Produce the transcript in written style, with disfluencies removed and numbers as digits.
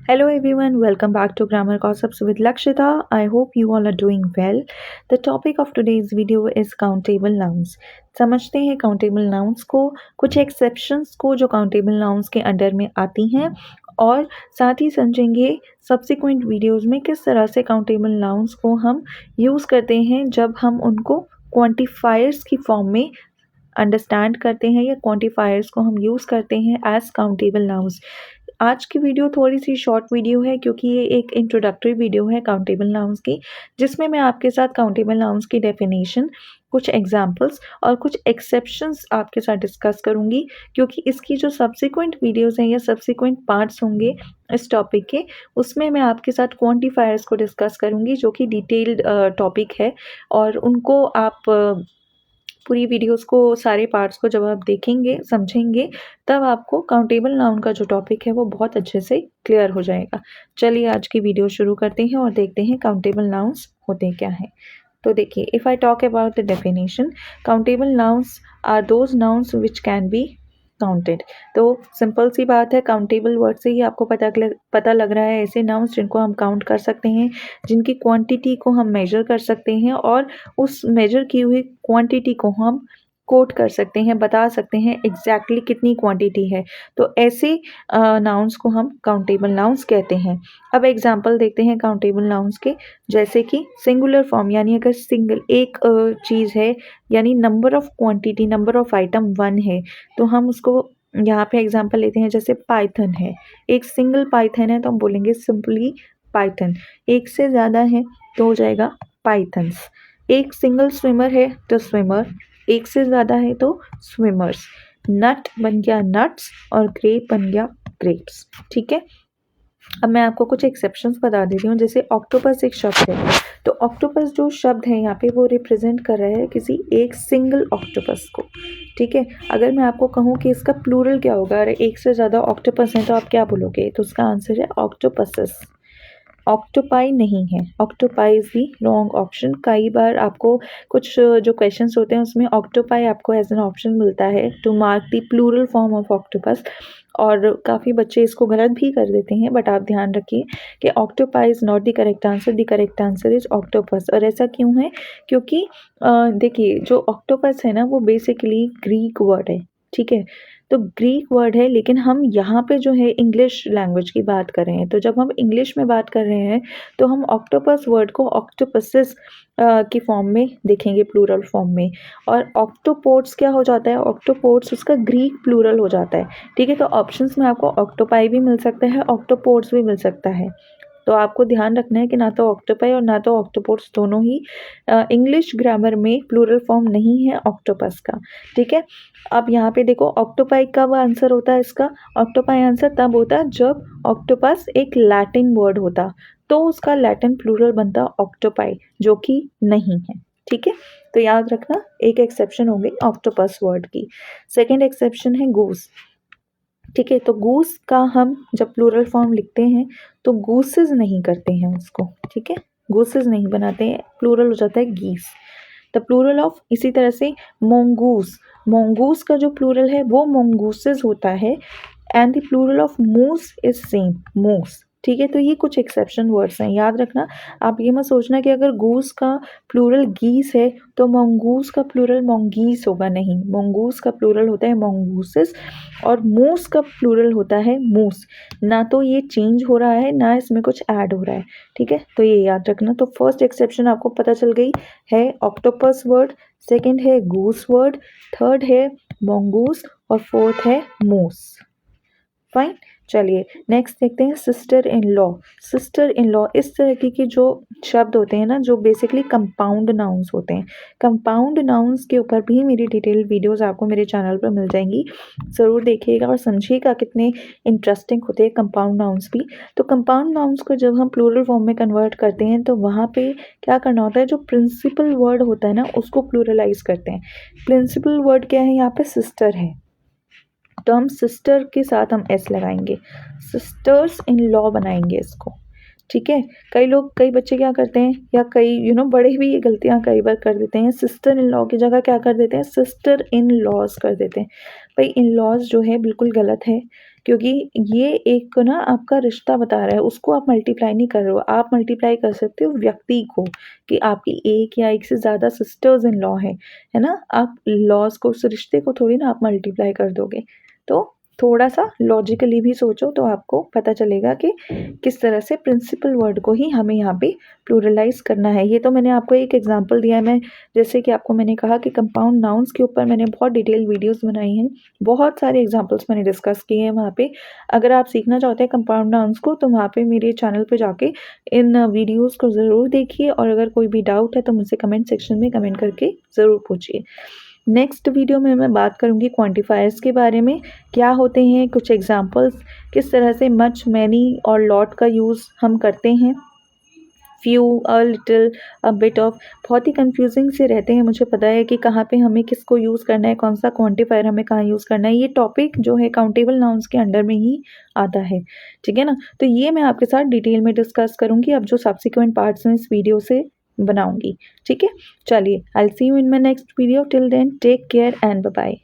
Hello everyone, welcome back to Grammar Gossips with Lakshita. I hope you all are doing well. The topic of today's video is countable nouns. समझते हैं countable nouns को, कुछ exceptions को जो countable nouns के under में आती हैं और साथ ही समझेंगे subsequent videos में किस तरह से countable nouns को हम यूज़ करते हैं जब हम उनको quantifiers की फॉर्म में अंडरस्टैंड करते हैं या क्वांटिफायर्स को हम यूज़ करते हैं एज काउंटेबल नाउन्स। आज की वीडियो थोड़ी सी शॉर्ट वीडियो है क्योंकि ये एक इंट्रोडक्टरी वीडियो है काउंटेबल नाउन्स की, जिसमें मैं आपके साथ काउंटेबल नाउन्स की डेफिनेशन, कुछ एग्जांपल्स और कुछ एक्सेप्शंस आपके साथ डिस्कस करूंगी, क्योंकि इसकी जो सब्सिक्वेंट वीडियोस हैं या सब्सिक्वेंट पार्ट्स होंगे इस टॉपिक के, उसमें मैं आपके साथ क्वांटिफायर्स को डिस्कस करूंगी जो कि डिटेल्ड टॉपिक है। और उनको आप पूरी वीडियोस को, सारे पार्ट्स को जब आप देखेंगे, समझेंगे, तब आपको काउंटेबल नाउन का जो टॉपिक है वो बहुत अच्छे से क्लियर हो जाएगा। चलिए आज की वीडियो शुरू करते हैं और देखते हैं काउंटेबल नाउन्स होते क्या हैं। तो देखिए, if I talk about the definition, countable nouns are those nouns which can be counted. तो सिंपल सी बात है, काउंटेबल वर्ड से ही आपको पता लग रहा है ऐसे नाउन्स जिनको हम काउंट कर सकते हैं, जिनकी क्वांटिटी को हम मेजर कर सकते हैं और उस मेजर की हुई क्वांटिटी को हम कोट कर सकते हैं, बता सकते हैं एग्जैक्टली कितनी क्वांटिटी है। तो ऐसे नाउन्स को हम काउंटेबल नाउन्स कहते हैं। अब एग्जांपल देखते हैं काउंटेबल नाउन्स के, जैसे कि सिंगुलर फॉर्म, यानी अगर सिंगल एक चीज़ है, यानी number of quantity, number of item 1 है, तो हम उसको यहाँ पे एग्जांपल लेते हैं। जैसे पाइथन है, एक सिंगल पाइथन है तो हम बोलेंगे सिंपली पाइथन। एक से ज़्यादा है तो हो जाएगा पाइथन्स। एक सिंगल स्विमर है तो स्विमर, एक से ज़्यादा है तो स्विमर्स। नट बन गया नट्स और ग्रेप बन गया ग्रेप्स। ठीक है, अब मैं आपको कुछ एक्सेप्शंस बता देती हूँ। जैसे ऑक्टोपस एक शब्द है, तो ऑक्टोपस जो शब्द है यहाँ पे वो रिप्रेजेंट कर रहा है किसी एक सिंगल ऑक्टोपस को। ठीक है, अगर मैं आपको कहूँ कि इसका प्लूरल क्या होगा, अगर एक से ज़्यादा ऑक्टोपस हैं तो आप क्या बोलोगे? तो उसका आंसर है ऑक्टोपसेस। ऑक्टोपाई नहीं है, octopi is the wrong option. कई बार आपको कुछ जो क्वेश्चंस होते हैं उसमें ऑक्टोपाई आपको एज एन ऑप्शन मिलता है to mark the plural form of octopus, और काफ़ी बच्चे इसको गलत भी कर देते हैं। बट आप ध्यान रखिए कि octopi is not the correct answer, the correct answer is octopus. और ऐसा क्यों है? क्योंकि देखिए, जो ऑक्टोपस है ना वो बेसिकली ग्रीक वर्ड है। ठीक है, तो ग्रीक वर्ड है, लेकिन हम यहाँ पे जो है इंग्लिश लैंग्वेज की बात कर रहे हैं। तो जब हम इंग्लिश में बात कर रहे हैं तो हम ऑक्टोपस वर्ड को ऑक्टोपसेस की फॉर्म में देखेंगे, प्लूरल फॉर्म में। और ऑक्टोपोड्स क्या हो जाता है? ऑक्टोपोड्स उसका ग्रीक प्लूरल हो जाता है। ठीक है, तो ऑप्शंस में आपको ऑक्टोपाई भी मिल सकता है, ऑक्टोपोड्स भी मिल सकता है। तो आपको ध्यान रखना है कि ना तो ऑक्टोपाई और ना तो ऑक्टोपोड्स दोनों ही इंग्लिश ग्रामर में प्लूरल फॉर्म नहीं है ऑक्टोपस का। ठीक है, अब यहाँ पे देखो, ऑक्टोपाई कब आंसर होता है इसका? ऑक्टोपाई आंसर तब होता है जब ऑक्टोपस एक लैटिन वर्ड होता, तो उसका लैटिन प्लूरल बनता ऑक्टोपाई, जो कि नहीं है। ठीक है, तो याद रखना, एक एक्सेप्शन हो गई ऑक्टोपस वर्ड की। सेकेंड एक्सेप्शन है गूस। ठीक है, तो गूस का हम जब प्लूरल फॉर्म लिखते हैं तो गूसेस नहीं करते हैं उसको। ठीक है, गूसेस नहीं बनाते हैं, प्लूरल हो जाता है गीस। द प्लूरल ऑफ, इसी तरह से मोंगूस, मोंगूस का जो प्लूरल है वो मोंगूसेस होता है, and the plural of moose is same, moose. ठीक है, तो ये कुछ एक्सेप्शन वर्ड्स हैं, याद रखना। आप ये मत सोचना कि अगर गूस का प्लूरल गीस है तो मोंगूस का प्लूरल मोंगीस होगा, नहीं। मोंगूस का प्लूरल होता है मोंगूसेस और मूस का प्लूरल होता है मूस। ना तो ये चेंज हो रहा है, ना इसमें कुछ ऐड हो रहा है। ठीक है, तो ये याद रखना। तो फर्स्ट एक्सेप्शन आपको पता चल गई है ऑक्टोपस वर्ड, सेकंड है गूस वर्ड, थर्ड है मोंगूस और फोर्थ है मूस। फाइन, चलिए नेक्स्ट देखते हैं sister in law. Sister in law, इस तरह की जो शब्द होते हैं ना, जो बेसिकली कंपाउंड नाउन्स होते हैं। कंपाउंड नाउन्स के ऊपर भी मेरी डिटेल वीडियोस आपको मेरे चैनल पर मिल जाएंगी, ज़रूर देखिएगा और समझिएगा कितने इंटरेस्टिंग होते हैं कंपाउंड नाउन्स भी। तो कंपाउंड नाउन्स को जब हम प्लूरल फॉर्म में कन्वर्ट करते हैं तो वहाँ पे क्या करना होता है, जो प्रिंसिपल वर्ड होता है ना उसको प्लूरलाइज करते हैं। प्रिंसिपल वर्ड क्या है यहाँ पे? सिस्टर है, तो हम सिस्टर के साथ हम एस लगाएंगे, सिस्टर्स इन लॉ बनाएंगे इसको। ठीक है। कई बच्चे क्या करते हैं, या कई बड़े भी ये गलतियाँ कई बार कर देते हैं, सिस्टर इन लॉ की जगह क्या कर देते हैं, सिस्टर इन लॉज कर देते हैं। भाई इन लॉज जो है बिल्कुल गलत है, क्योंकि ये एक ना आपका रिश्ता बता रहा है, उसको आप मल्टीप्लाई नहीं कर रहे हो। आप मल्टीप्लाई कर सकते हो व्यक्ति को, कि आपकी एक या एक से ज़्यादा सिस्टर्स इन लॉ है ना। आप लॉज को, उस रिश्ते को थोड़ी ना आप मल्टीप्लाई कर दोगे। तो थोड़ा सा लॉजिकली भी सोचो तो आपको पता चलेगा कि किस तरह से प्रिंसिपल वर्ड को ही हमें यहाँ पे प्लूरलाइज करना है। ये तो मैंने आपको एक एग्जांपल दिया है। मैं जैसे कि आपको मैंने कहा कि कंपाउंड नाउन्स के ऊपर मैंने बहुत डिटेल वीडियोस बनाई हैं, बहुत सारे एग्जांपल्स मैंने डिस्कस किए हैं वहाँ पे। अगर आप सीखना चाहते हैं कंपाउंड नाउन्स को, तो वहाँ पे मेरे चैनल पे जाके इन वीडियोस को ज़रूर देखिए, और अगर कोई भी डाउट है तो मुझसे कमेंट सेक्शन में कमेंट करके ज़रूर पूछिए। नेक्स्ट वीडियो में मैं बात करूँगी क्वांटिफायर्स के बारे में, क्या होते हैं, कुछ एग्जांपल्स, किस तरह से मच, मैनी और लॉट का यूज़ हम करते हैं, few, a little, a bit of. बहुत ही कंफ्यूजिंग से रहते हैं, मुझे पता है कि कहाँ पे हमें किसको यूज़ करना है, कौन सा क्वांटिफायर हमें कहाँ यूज़ करना है। ये टॉपिक जो है काउंटेबल नाउन्स के अंडर में ही आता है, ठीक है ना। तो ये मैं आपके साथ डिटेल में डिस्कस करूँगी, अब जो सब्सिक्वेंट पार्ट्स हैं इस वीडियो से बनाऊँगी, ठीक है। चलिए, I will see you in my next video, till then take care and bye bye.